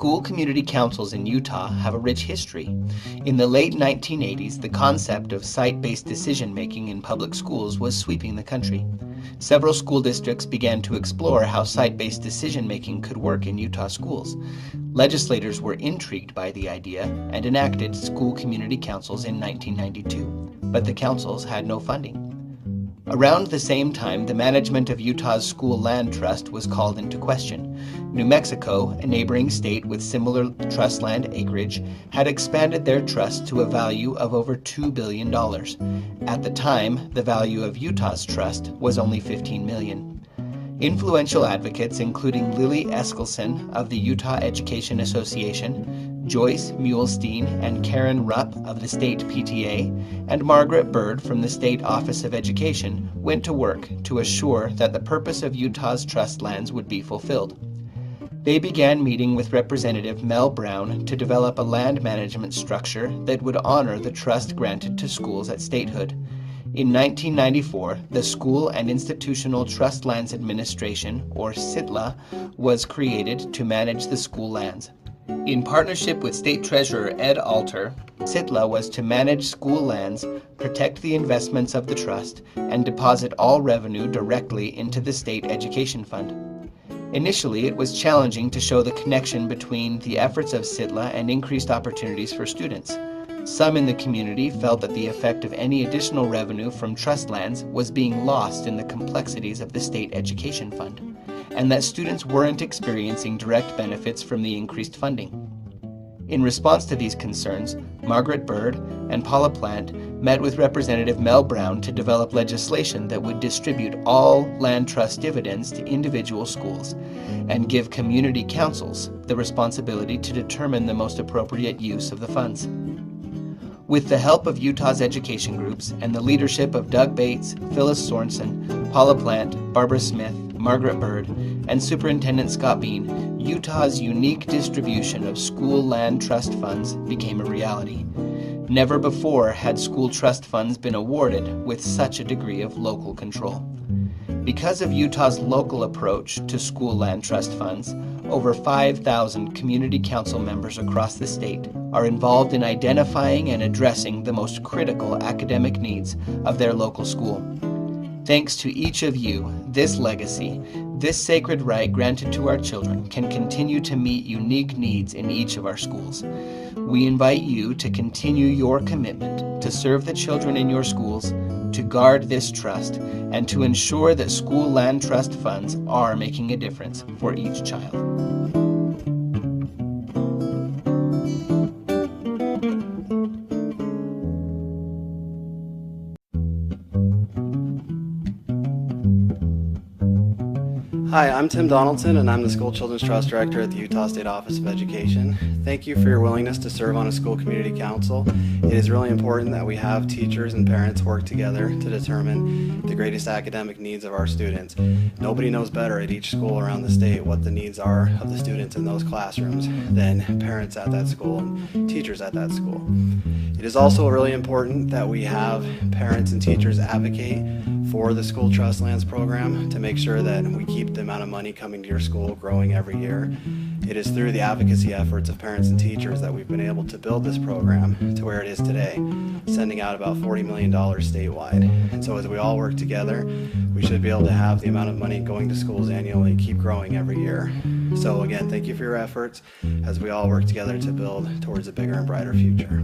School community councils in Utah have a rich history. In the late 1980s, the concept of site-based decision-making in public schools was sweeping the country. Several school districts began to explore how site-based decision-making could work in Utah schools. Legislators were intrigued by the idea and enacted school community councils in 1992, but the councils had no funding. Around the same time, the management of Utah's school land trust was called into question. New Mexico, a neighboring state with similar trust land acreage, had expanded their trust to a value of over $2 billion. At the time, the value of Utah's trust was only $15 million. Influential advocates, including Lily Eskelsen of the Utah Education Association, Joyce Muhlestein and Karen Rupp of the state PTA, and Margaret Bird from the State Office of Education, went to work to assure that the purpose of Utah's trust lands would be fulfilled. They began meeting with Representative Mel Brown to develop a land management structure that would honor the trust granted to schools at statehood. In 1994, the School and Institutional Trust Lands Administration, or SITLA, was created to manage the school lands. In partnership with State Treasurer Ed Alter, SITLA was to manage school lands, protect the investments of the trust, and deposit all revenue directly into the state education fund. Initially, it was challenging to show the connection between the efforts of SITLA and increased opportunities for students. Some in the community felt that the effect of any additional revenue from trust lands was being lost in the complexities of the state education fund, and that students weren't experiencing direct benefits from the increased funding. In response to these concerns, Margaret Bird and Paula Plant met with Representative Mel Brown to develop legislation that would distribute all land trust dividends to individual schools and give community councils the responsibility to determine the most appropriate use of the funds. With the help of Utah's education groups and the leadership of Doug Bates, Phyllis Sorensen, Paula Plant, Barbara Smith, Margaret Bird, and Superintendent Scott Bean, Utah's unique distribution of school land trust funds became a reality. Never before had school trust funds been awarded with such a degree of local control. Because of Utah's local approach to school land trust funds, over 5,000 community council members across the state are involved in identifying and addressing the most critical academic needs of their local school. Thanks to each of you, this legacy, this sacred right granted to our children, can continue to meet unique needs in each of our schools. We invite you to continue your commitment to serve the children in your schools, to guard this trust, and to ensure that school land trust funds are making a difference for each child. Hi, I'm Tim Donaldson, and I'm the School Children's Trust Director at the Utah State Office of Education. Thank you for your willingness to serve on a school community council. It is really important that we have teachers and parents work together to determine the greatest academic needs of our students. Nobody knows better at each school around the state what the needs are of the students in those classrooms than parents at that school and teachers at that school. It is also really important that we have parents and teachers advocate for the School Trust Lands program to make sure that we keep the amount of money coming to your school growing every year. It is through the advocacy efforts of parents and teachers that we've been able to build this program to where it is today, sending out about $40 million statewide. And so as we all work together, we should be able to have the amount of money going to schools annually keep growing every year. So again, thank you for your efforts as we all work together to build towards a bigger and brighter future.